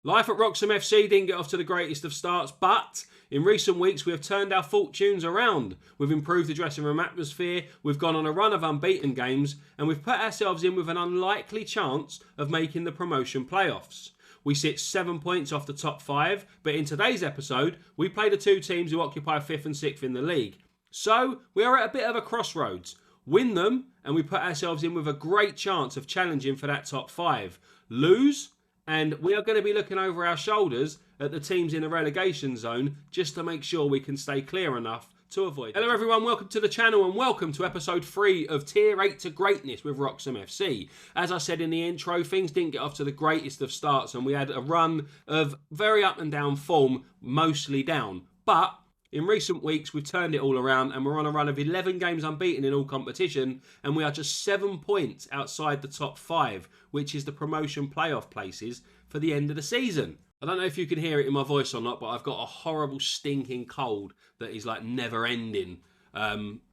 Life at Wroxham FC didn't get off to the greatest of starts, but in recent weeks we have turned our fortunes around. We've improved the dressing room atmosphere, we've gone on a run of unbeaten games, and we've put ourselves in with an unlikely chance of making the promotion playoffs. We sit 7 points off the top 5, but in today's episode we play the two teams who occupy 5th and 6th in the league. So we are at a bit of a crossroads. Win them and we put ourselves in with a great chance of challenging for that top 5. Lose, and we are going to be looking over our shoulders at the teams in the relegation zone just to make sure we can stay clear enough to avoid it. Hello everyone, welcome to the channel and welcome to episode 3 of Tier 8 to Greatness with Wroxham FC. As I said in the intro, things didn't get off to the greatest of starts and we had a run of very up and down form, mostly down. But in recent weeks, we've turned it all around and we're on a run of 11 games unbeaten in all competition, and we are just 7 points outside the top 5, which is the promotion playoff places for the end of the season. I don't know if you can hear it in my voice or not, but I've got a horrible stinking cold that is like never ending.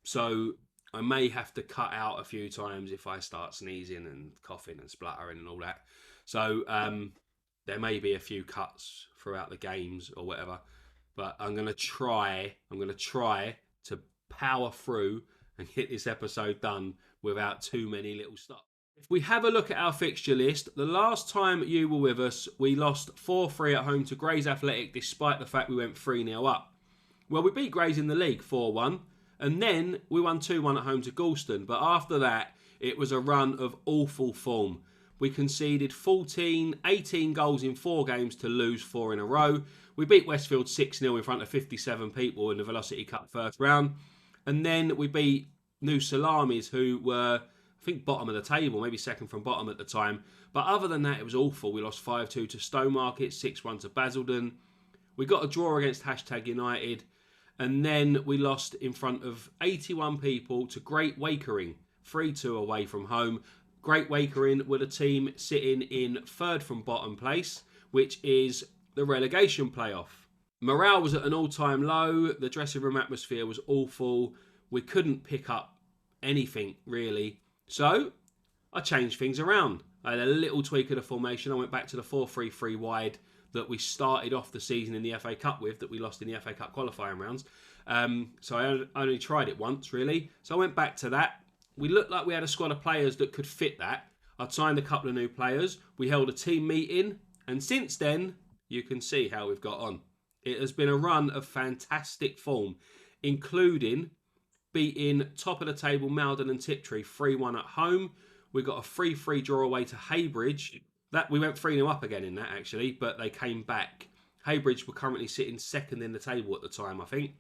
So I may have to cut out a few times if I start sneezing and coughing and spluttering and all that. So there may be a few cuts throughout the games or whatever. But I'm going to try to power through and get this episode done without too many little stops. If we have a look at our fixture list, the last time you were with us, we lost 4-3 at home to Grays Athletic despite the fact we went 3-0 up. Well, we beat Grays in the league 4-1 and then we won 2-1 at home to Galston. But after that, it was a run of awful form. We conceded 18 goals in 4 games to lose 4 in a row. We beat Westfield 6-0 in front of 57 people in the Velocity Cup first round. And then we beat New Salamis, who were, I think, bottom of the table, maybe second from bottom at the time. But other than that, it was awful. We lost 5-2 to Stowmarket, 6-1 to Basildon. We got a draw against #United. And then we lost in front of 81 people to Great Wakering, 3-2 away from home. Great Wakering were the team sitting in third from bottom place, which is the relegation playoff. Morale was at an all-time low. The dressing room atmosphere was awful. We couldn't pick up anything, really. So I changed things around. I had a little tweak of the formation. I went back to the 4-3-3 wide that we started off the season in the FA Cup with, that we lost in the FA Cup qualifying rounds. So I only tried it once, really. So I went back to that. We looked like we had a squad of players that could fit that. I'd signed a couple of new players. We held a team meeting. And since then, you can see how we've got on. It has been a run of fantastic form, including beating top of the table Malden and Tiptree 3-1 at home. We got a 3-3 draw away to Haybridge. That we went 3-0 up again in that, actually, but they came back. Haybridge were currently sitting second in the table at the time, I think.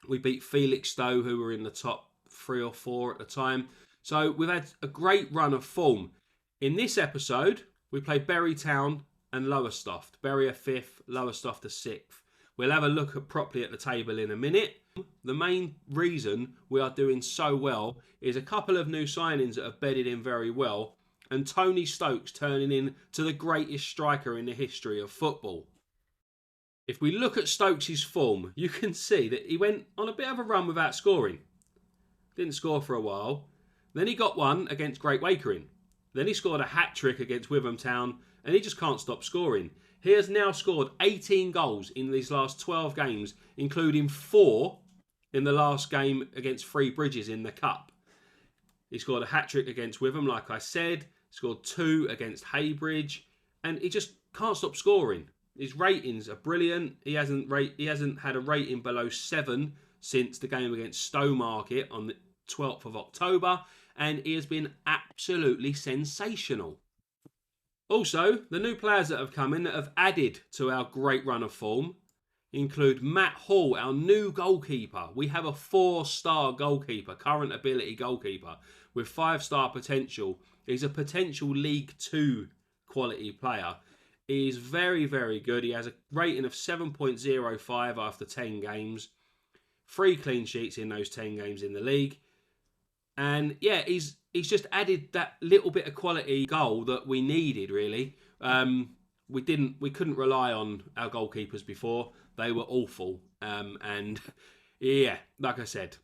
We beat Felixstowe, who were in the top 3 or 4 at the time. So we've had a great run of form. In this episode, we play Bury Town and Lowestoft. Bury are 5th, Lowestoft are 6th. We'll have a look properly at the table in a minute. The main reason we are doing so well is a couple of new signings that have bedded in very well, and Tony Stokes turning into the greatest striker in the history of football. If we look at Stokes' form, you can see that he went on a bit of a run without scoring. Didn't score for a while. Then he got one against Great Wakering. Then he scored a hat-trick against Witham Town, and he just can't stop scoring. He has now scored 18 goals in these last 12 games, including 4 in the last game against Three Bridges in the Cup. He scored a hat-trick against Witham, like I said. Scored 2 against Haybridge, and he just can't stop scoring. His ratings are brilliant. He hasn't had a rating below 7 since the game against Stowmarket on the 12th of October, and he has been absolutely sensational. Also, the new players that have come in that have added to our great run of form include Matt Hall, our new goalkeeper. We have a 4-star goalkeeper, current ability goalkeeper, with 5-star potential. He's a potential League 2 quality player. He's very, very good. He has a rating of 7.05 after 10 games. 3 clean sheets in those 10 games in the league. And yeah, he's just added that little bit of quality goal that we needed, really. We couldn't rely on our goalkeepers before. They were awful. And yeah, like I said,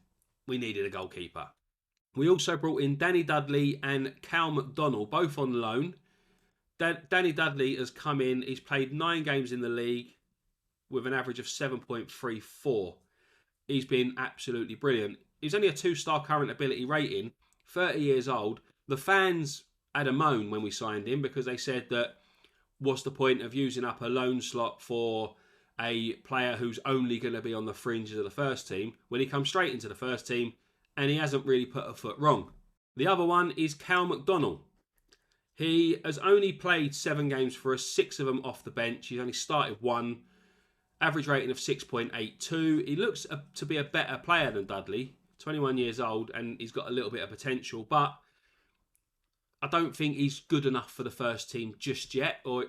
we needed a goalkeeper. We also brought in Danny Dudley and Cal McDonnell, both on loan. Danny Dudley has come in. He's played 9 games in the league with an average of 7.34. He's been absolutely brilliant. He's only a 2-star current ability rating, 30 years old. The fans had a moan when we signed him because they said that what's the point of using up a loan slot for a player who's only going to be on the fringes of the first team when he comes straight into the first team and he hasn't really put a foot wrong. The other one is Cal McDonnell. He has only played 7 games for us, 6 of them off the bench. He's only started 1. Average rating of 6.82. He looks to be a better player than Dudley. 21 years old and he's got a little bit of potential, but I don't think he's good enough for the first team just yet, or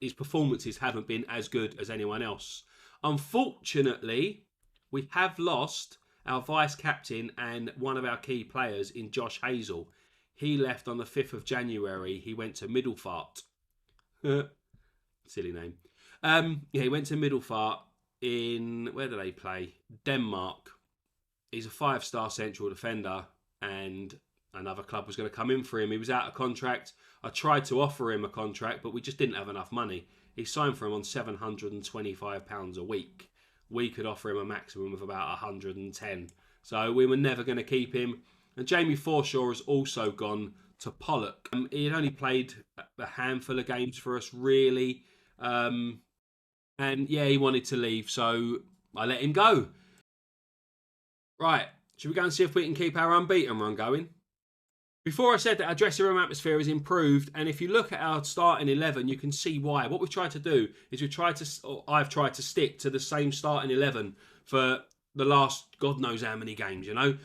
his performances haven't been as good as anyone else. Unfortunately, we have lost our vice-captain and one of our key players in Josh Hazel. He left on the 5th of January. He went to Middelfart. Silly name. He went to Middelfart in, where do they play? Denmark. He's a 5-star central defender and another club was going to come in for him. He was out of contract. I tried to offer him a contract, but we just didn't have enough money. He signed for him on £725 a week. We could offer him a maximum of about 110. So we were never going to keep him. And Jamie Forshaw has also gone to Pollock. He had only played a handful of games for us, really. And yeah, he wanted to leave, so I let him go. Right, should we go and see if we can keep our unbeaten run going? Before I said that our dressing room atmosphere has improved, and if you look at our starting 11, you can see why. What we've tried to do is I've tried to stick to the same starting 11 for the last God knows how many games, you know?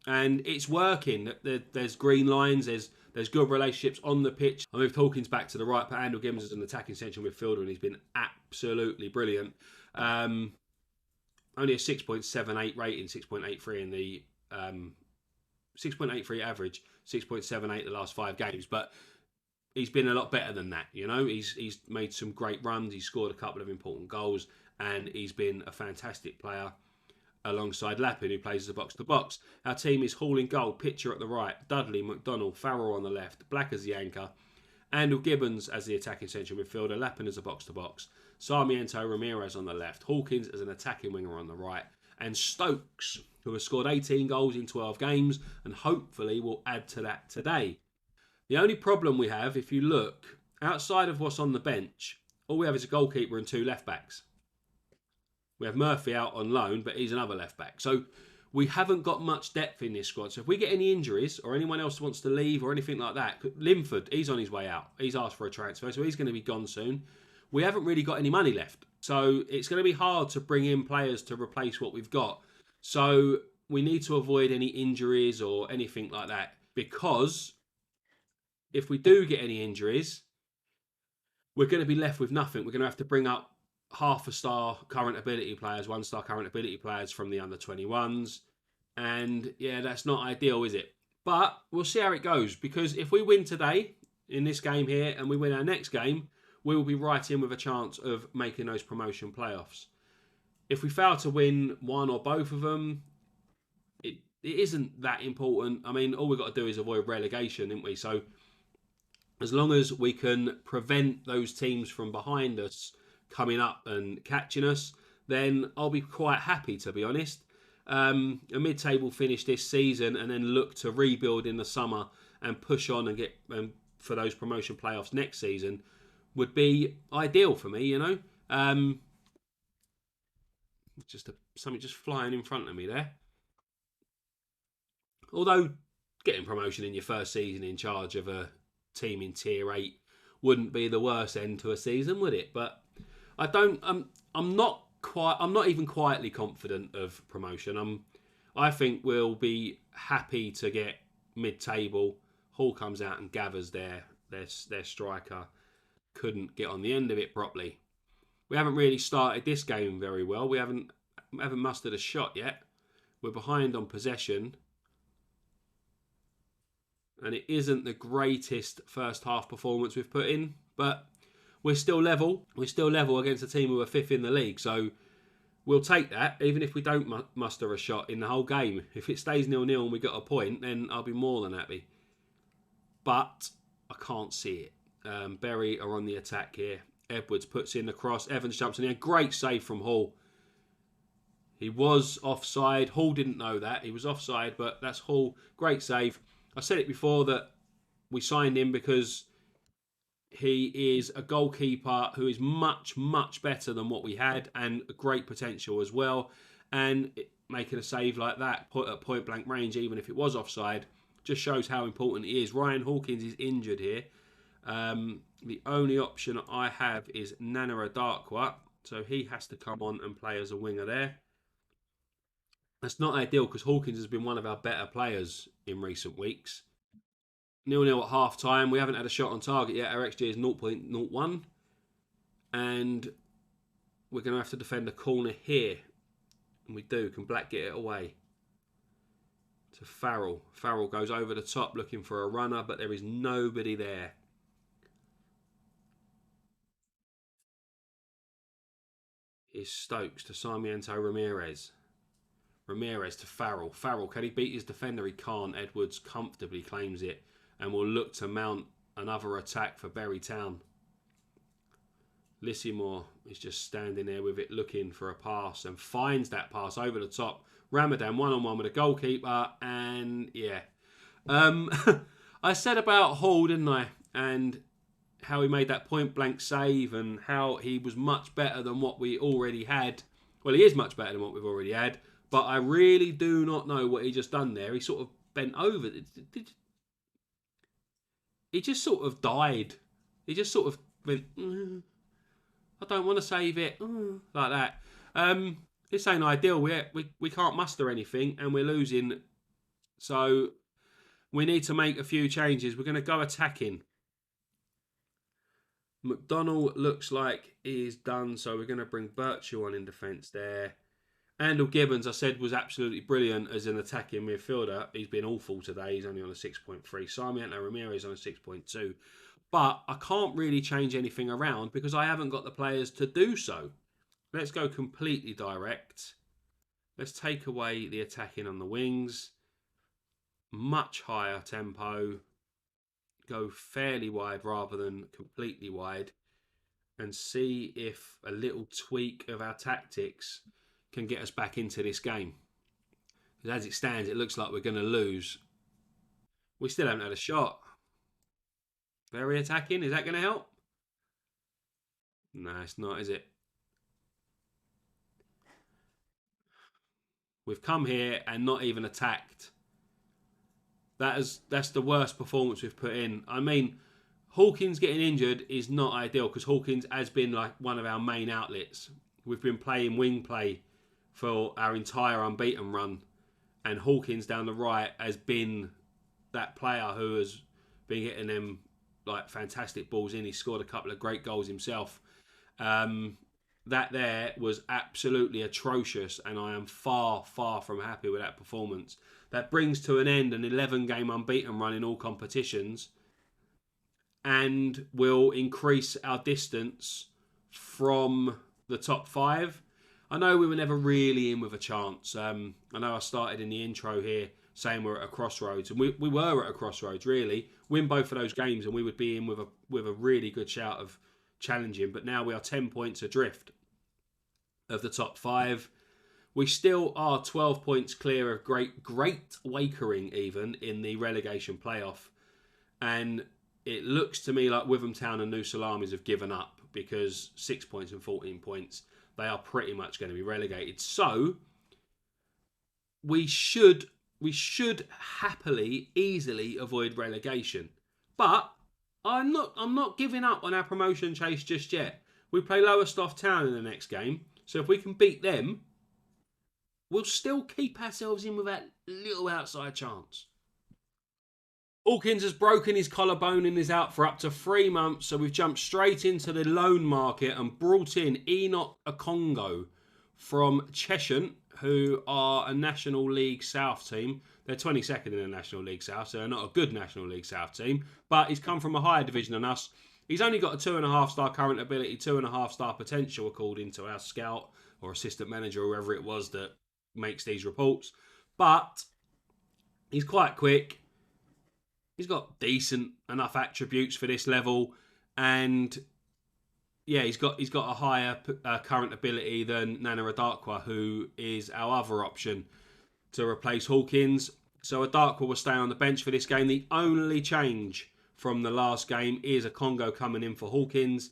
And it's working. There's green lines, there's good relationships on the pitch. I moved Hawkins back to the right, but Andrew Gibbons is an attacking central midfielder, and he's been absolutely brilliant. Only a 6.78 rating, 6.83 in the 6.83 average, 6.78 the last 5 games. But he's been a lot better than that, you know. He's made some great runs. He's scored a couple of important goals, and he's been a fantastic player alongside Lappin, who plays as a box-to-box. Our team is Hall in goal, Pitcher at the right, Dudley, McDonnell, Farrell on the left, Black as the anchor, Andrew Gibbons as the attacking central midfielder, Lappin as a box-to-box, Sarmiento Ramirez on the left, Hawkins as an attacking winger on the right, and Stokes, who has scored 18 goals in 12 games and hopefully will add to that today. The only problem we have, if you look, outside of what's on the bench, all we have is a goalkeeper and 2 left-backs. We have Murphy out on loan, but he's another left-back. So we haven't got much depth in this squad. So if we get any injuries or anyone else wants to leave or anything like that, Linford, he's on his way out. He's asked for a transfer, so he's going to be gone soon. We haven't really got any money left. So it's going to be hard to bring in players to replace what we've got. So we need to avoid any injuries or anything like that, because if we do get any injuries, we're going to be left with nothing. We're going to have to bring up half-a-star current ability players, 1-star current ability players from the under-21s. And yeah, that's not ideal, is it? But we'll see how it goes, because if we win today in this game here and we win our next game, we will be right in with a chance of making those promotion playoffs. If we fail to win one or both of them, it isn't that important. I mean, all we've got to do is avoid relegation, isn't we? So as long as we can prevent those teams from behind us coming up and catching us, then I'll be quite happy, to be honest. A mid-table finish this season and then look to rebuild in the summer and push on and get for those promotion playoffs next season would be ideal for me, you know. Something just flying in front of me there. Although getting promotion in your first season in charge of a team in Tier 8 wouldn't be the worst end to a season, would it? But I'm not even quietly confident of promotion. I think we'll be happy to get mid-table. Hall comes out and gathers their striker. Couldn't get on the end of it properly. We haven't really started this game very well. We haven't mustered a shot yet. We're behind on possession. And it isn't the greatest first half performance we've put in, but we're still level. We're still level against a team who are 5th in the league. So we'll take that, even if we don't muster a shot in the whole game. If it stays 0-0 and we got a point, then I'll be more than happy. But I can't see it. Bury are on the attack here. Edwards puts in the cross. Evans jumps in there. Great save from Hall. He was offside. Hall didn't know that. He was offside, but that's Hall. Great save. I said it before that we signed him because he is a goalkeeper who is much, much better than what we had and great potential as well. And making a save like that at point blank range, even if it was offside, just shows how important he is. Ryan Hawkins is injured here. The only option I have is Nana Darkwa, so he has to come on and play as a winger there. That's not ideal because Hawkins has been one of our better players in recent weeks. 0-0 at half time. We haven't had a shot on target yet. Our XG is 0.01. And we're going to have to defend a corner here. And we do. Can Black get it away? To Farrell. Farrell goes over the top looking for a runner, but there is nobody there. Is Stokes to Sarmiento Ramirez. Ramirez to Farrell. Farrell, can he beat his defender? He can't. Edwards comfortably claims it and will look to mount another attack for Bury Town. Lissimore is just standing there with it looking for a pass and finds that pass over the top. Ramadan one-on-one with a goalkeeper and yeah. I said about Hall, didn't I? And how he made that point-blank save and how he was much better than what we already had. Well, he is much better than what we've already had, but I really do not know what he just done there. He sort of bent over. He just sort of died. He just sort of went, I don't want to save it, like that. This ain't ideal. We can't muster anything and we're losing. So we need to make a few changes. We're going to go attacking. McDonnell looks like he's done, so we're going to bring Birchall on in defence there. Andel Gibbons, I said, was absolutely brilliant as an attacking midfielder. He's been awful today. He's only on a 6.3. Sarmiento Ramirez on a 6.2. But I can't really change anything around because I haven't got the players to do so. Let's go completely direct. Let's take away the attacking on the wings. Much higher tempo. Go fairly wide rather than completely wide and see if a little tweak of our tactics can get us back into this game. Because as it stands, it looks like we're going to lose. We still haven't had a shot. Very attacking. Is that going to help? No, it's not, is it? We've come here and not even attacked. That's the worst performance we've put in. I mean, Hawkins getting injured is not ideal because Hawkins has been like one of our main outlets. We've been playing wing play for our entire unbeaten run, and Hawkins down the right has been that player who has been getting them like fantastic balls in. He scored a couple of great goals himself. That there was absolutely atrocious, and I am far, far from happy with that performance. That brings to an end an 11-game unbeaten run in all competitions and will increase our distance from the top 5. I know we were never really in with a chance. I know I started in the intro here saying we're at a crossroads, and we were at a crossroads, really. Win both of those games and we would be in with a really good shout of challenging, but now we are 10 points adrift of the top 5. We still are 12 points clear of Great Wakering even in the relegation playoff. And it looks to me like Witham Town and New Salamis have given up because 6 points and 14 points, they are pretty much going to be relegated. So we should happily, easily avoid relegation. But I'm not giving up on our promotion chase just yet. We play Lowestoft Town in the next game. So if we can beat them, we'll still keep ourselves in with that little outside chance. Hawkins has broken his collarbone and is out for up to 3 months, so we've jumped straight into the loan market and brought in Enoch Okongo from Cheshire, who are a National League South team. They're 22nd in the National League South, so they're not a good National League South team, but he's come from a higher division than us. He's only got a 2.5-star current ability, 2.5-star potential, according to our scout or assistant manager, or whoever it was that makes these reports. But he's quite quick. He's got decent enough attributes for this level. And yeah, he's got a higher current ability than Nana Adakwa, who is our other option to replace Hawkins. So Adakwa will stay on the bench for this game. The only change from the last game is a Congo coming in for Hawkins,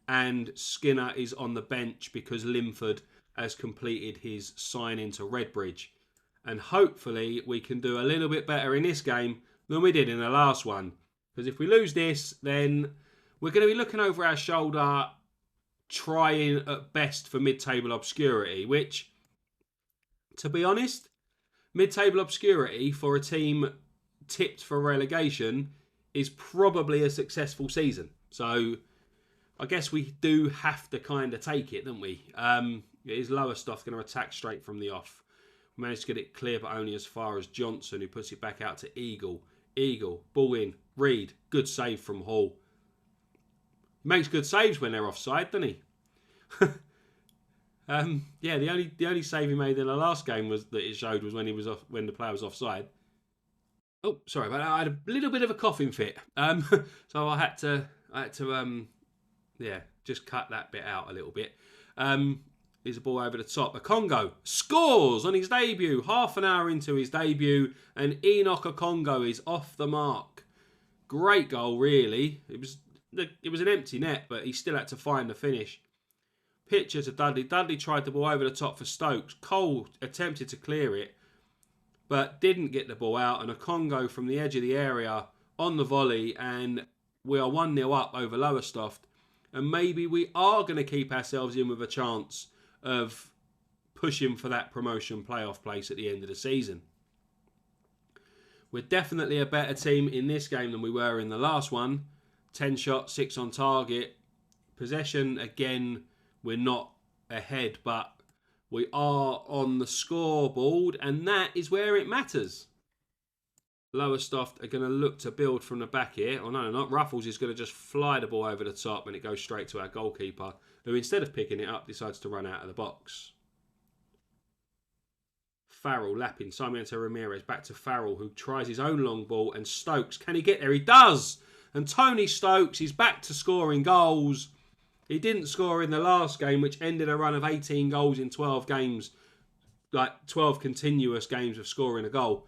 and Skinner is on the bench because Linford has completed his sign into Redbridge. And hopefully we can do a little bit better in this game than we did in the last one. Because if we lose this, then we're going to be looking over our shoulder, trying at best for mid-table obscurity, which, to be honest, mid-table obscurity for a team tipped for relegation is probably a successful season. So I guess we do have to kind of take it, don't we? It is Lowestoft going to attack straight from the off. We managed to get it clear, but only as far as Johnson, who puts it back out to Eagle. Eagle, ball in, Reed, good save from Hall. He makes good saves when they're offside, doesn't he? Yeah, the only save he made in the last game was that it showed was when he was off, when the player was offside. Oh, sorry about that. I had a little bit of a coughing fit, so I had to just cut that bit out a little bit. Here's a ball over the top. A Congo scores on his debut. Half an hour into his debut, and Enoch Okongo is off the mark. Great goal, really. It was an empty net, but he still had to find the finish. Pitcher to Dudley. Dudley tried the ball over the top for Stokes. Cole attempted to clear it, but didn't get the ball out. And a Congo from the edge of the area on the volley, and we are 1-0 up over Lowestoft. And maybe we are going to keep ourselves in with a chance of pushing for that promotion playoff place at the end of the season. We're definitely a better team in this game than we were in the last one. 10 shots, 6 on target. Possession, again, we're not ahead, but we are on the scoreboard, and that is where it matters. Lowestoft are going to look to build from the back here. Oh, no, not. Ruffles is going to just fly the ball over the top, and it goes straight to our goalkeeper, who instead of picking it up, decides to run out of the box. Farrell lapping Sarmiento Ramirez back to Farrell, who tries his own long ball, and Stokes, can he get there? He does! And Tony Stokes is back to scoring goals. He didn't score in the last game, which ended a run of 18 goals in 12 games, like 12 continuous games of scoring a goal.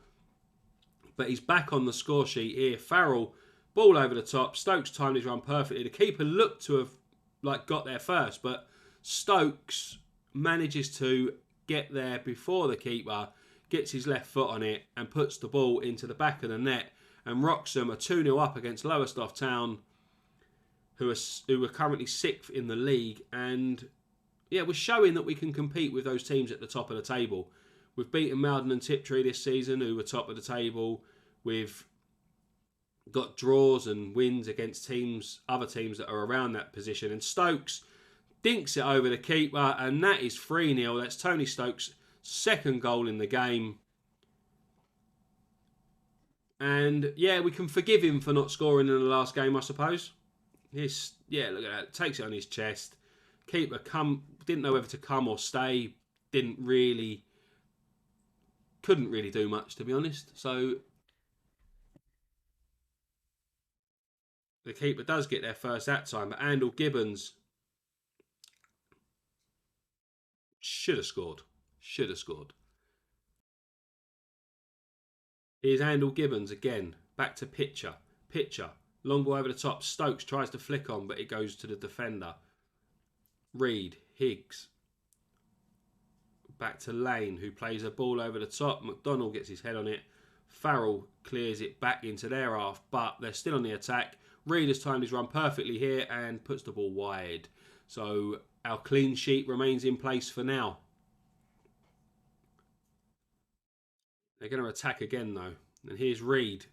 But he's back on the score sheet here. Farrell, ball over the top. Stokes timed his run perfectly. The keeper looked to have got there first, but Stokes manages to get there before the keeper, gets his left foot on it, and puts the ball into the back of the net. And Wroxham are 2-0 up against Lowestoft Town, who are currently 6th in the league. And yeah, we're showing that we can compete with those teams at the top of the table. We've beaten Malden and Tiptree this season, who were top of the table. We've got draws and wins against other teams that are around that position. And Stokes dinks it over the keeper, and that is 3-0. That's Tony Stokes' second goal in the game. And yeah, we can forgive him for not scoring in the last game, I suppose. Yeah, look at that. Takes it on his chest. Keeper didn't know whether to come or stay. Couldn't really do much, to be honest. So the keeper does get there first that time, but Andel Gibbons should have scored. Here's Andel Gibbons again. Back to Pitcher. Long ball over the top. Stokes tries to flick on, but it goes to the defender. Reed. Higgs. Back to Lane, who plays a ball over the top. McDonald gets his head on it. Farrell clears it back into their half, but they're still on the attack. Reed has timed his run perfectly here and puts the ball wide. So our clean sheet remains in place for now. They're going to attack again, though. And here's Reed.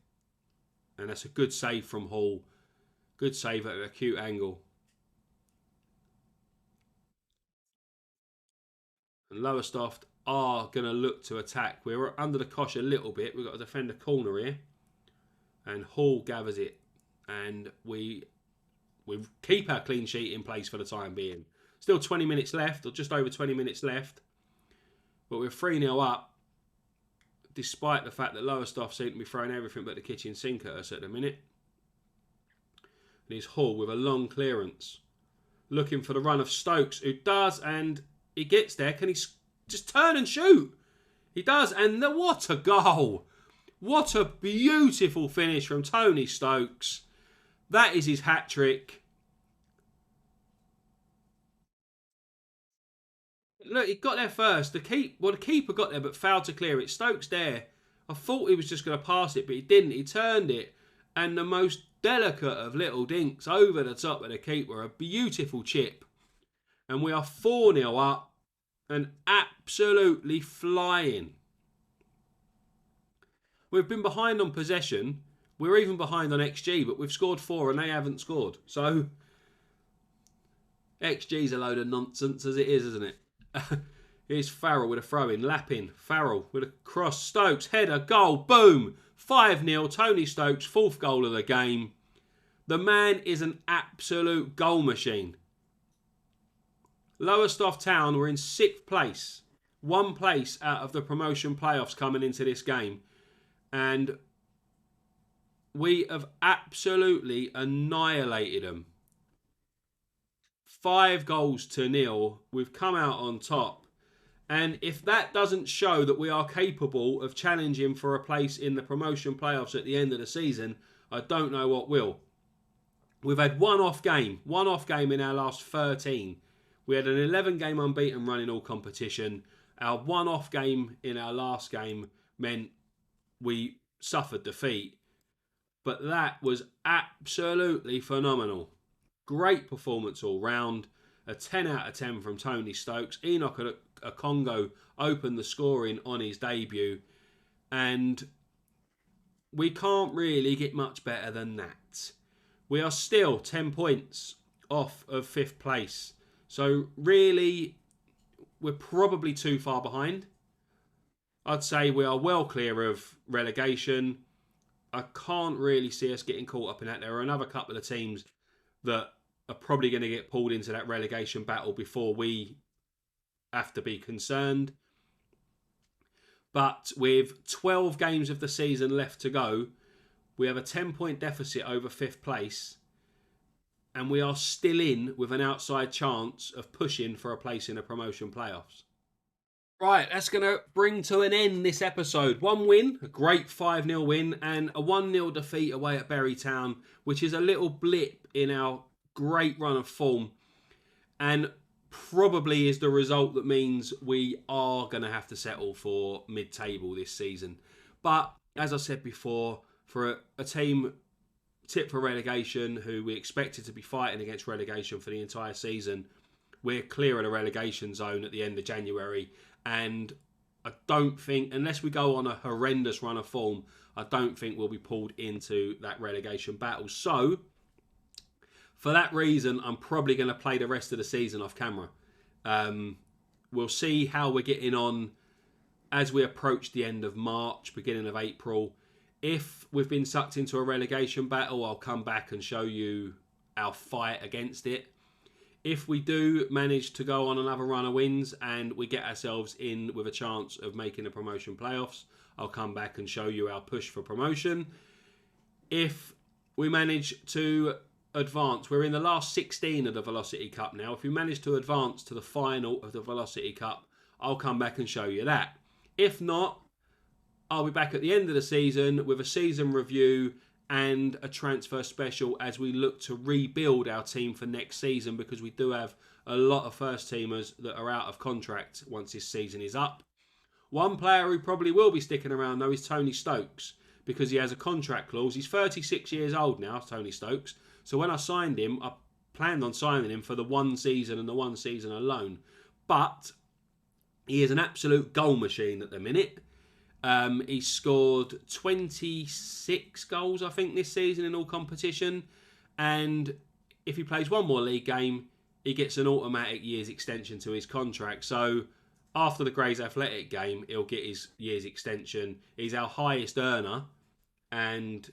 And that's a good save from Hall. Good save at an acute angle. And Lowestoft are going to look to attack. We're under the cosh a little bit. We've got to defend the corner here. And Hall gathers it. And we keep our clean sheet in place for the time being. Still 20 minutes left, or just over 20 minutes left. But we're 3-0 up, despite the fact that Lowestoft seem to be throwing everything but the kitchen sink at us at the minute. And is Hall with a long clearance. Looking for the run of Stokes, who does, and he gets there. Can he just turn and shoot? He does, and what a goal. What a beautiful finish from Tony Stokes. That is his hat-trick. Look, he got there first. The keeper got there but failed to clear it. Stokes there. I thought he was just going to pass it, but he didn't. He turned it. And the most delicate of little dinks over the top of the keeper. A beautiful chip. And we are 4-0 up and absolutely flying. We've been behind on possession. We're even behind on XG, but we've scored 4 and they haven't scored. So, XG's a load of nonsense as it is, isn't it? Here's Farrell with a throw-in. Lapping. Farrell with a cross. Stokes. Header. Goal. Boom. 5-0. Tony Stokes. 4th goal of the game. The man is an absolute goal machine. Lowestoft Town were in 6th place. 1 place out of the promotion playoffs coming into this game. And we have absolutely annihilated them. 5-0. We've come out on top. And if that doesn't show that we are capable of challenging for a place in the promotion playoffs at the end of the season, I don't know what will. We've had one off game in our last 13. We had an 11-game unbeaten run in all competition. Our one-off game in our last game meant we suffered defeat. But that was absolutely phenomenal. Great performance all round. A 10 out of 10 from Tony Stokes. Enoch Congo opened the scoring on his debut. And we can't really get much better than that. We are still 10 points off of 5th place. So really, we're probably too far behind. I'd say we are well clear of relegation. I can't really see us getting caught up in that. There are another couple of teams that are probably going to get pulled into that relegation battle before we have to be concerned. But with 12 games of the season left to go, we have a 10-point deficit over 5th place. And we are still in with an outside chance of pushing for a place in the promotion playoffs. Right, that's going to bring to an end this episode. 1 win, a great 5-0 win, and a 1-0 defeat away at Bury Town, which is a little blip in our great run of form. And probably is the result that means we are going to have to settle for mid-table this season. But, as I said before, for a team tipped for relegation, who we expected to be fighting against relegation for the entire season, we're clear of the relegation zone at the end of January. And I don't think, unless we go on a horrendous run of form, I don't think we'll be pulled into that relegation battle. So, for that reason, I'm probably going to play the rest of the season off camera. We'll see how we're getting on as we approach the end of March, beginning of April. If we've been sucked into a relegation battle, I'll come back and show you our fight against it. If we do manage to go on another run of wins and we get ourselves in with a chance of making the promotion playoffs, I'll come back and show you our push for promotion. If we manage to advance, we're in the last 16 of the Velocity Cup now. If we manage to advance to the final of the Velocity Cup, I'll come back and show you that. If not, I'll be back at the end of the season with a season review and a transfer special as we look to rebuild our team for next season, because we do have a lot of first teamers that are out of contract once this season is up. One player who probably will be sticking around though is Tony Stokes, because he has a contract clause. He's 36 years old now, Tony Stokes. So when I signed him, I planned on signing him for the 1 season and the 1 season alone. But he is an absolute goal machine at the minute. He scored 26 goals, I think, this season in all competition. And if he plays 1 more league game, he gets an automatic year's extension to his contract. So after the Grays Athletic game, he'll get his year's extension. He's our highest earner. And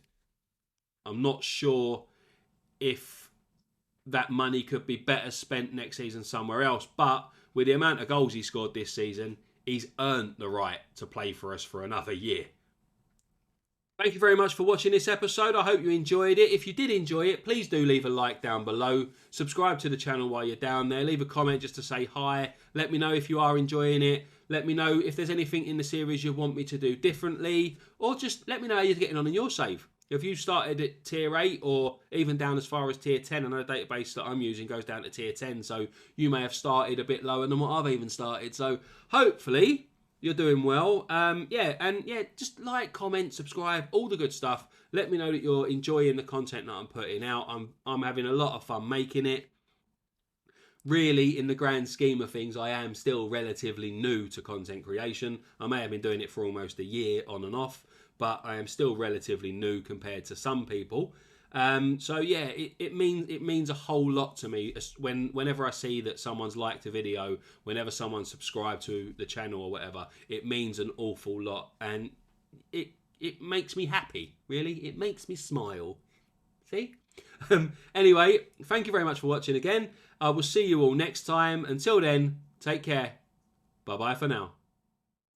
I'm not sure if that money could be better spent next season somewhere else. But with the amount of goals he scored this season, he's earned the right to play for us for another year. Thank you very much for watching this episode. I hope you enjoyed it. If you did enjoy it, please do leave a like down below. Subscribe to the channel while you're down there. Leave a comment just to say hi. Let me know if you are enjoying it. Let me know if there's anything in the series you want me to do differently. Or just let me know how you're getting on in your save. If you started at tier 8 or even down as far as tier 10, I know the database that I'm using goes down to tier 10. So you may have started a bit lower than what I've even started. So hopefully you're doing well. Just like, comment, subscribe, all the good stuff. Let me know that you're enjoying the content that I'm putting out. I'm having a lot of fun making it. Really, in the grand scheme of things, I am still relatively new to content creation. I may have been doing it for almost a year on and off, but I am still relatively new compared to some people. It means a whole lot to me whenever I see that someone's liked a video, whenever someone's subscribed to the channel or whatever. It means an awful lot, and it makes me happy. Really, it makes me smile. See? Anyway, thank you very much for watching again. I will see you all next time. Until then, take care. Bye bye for now.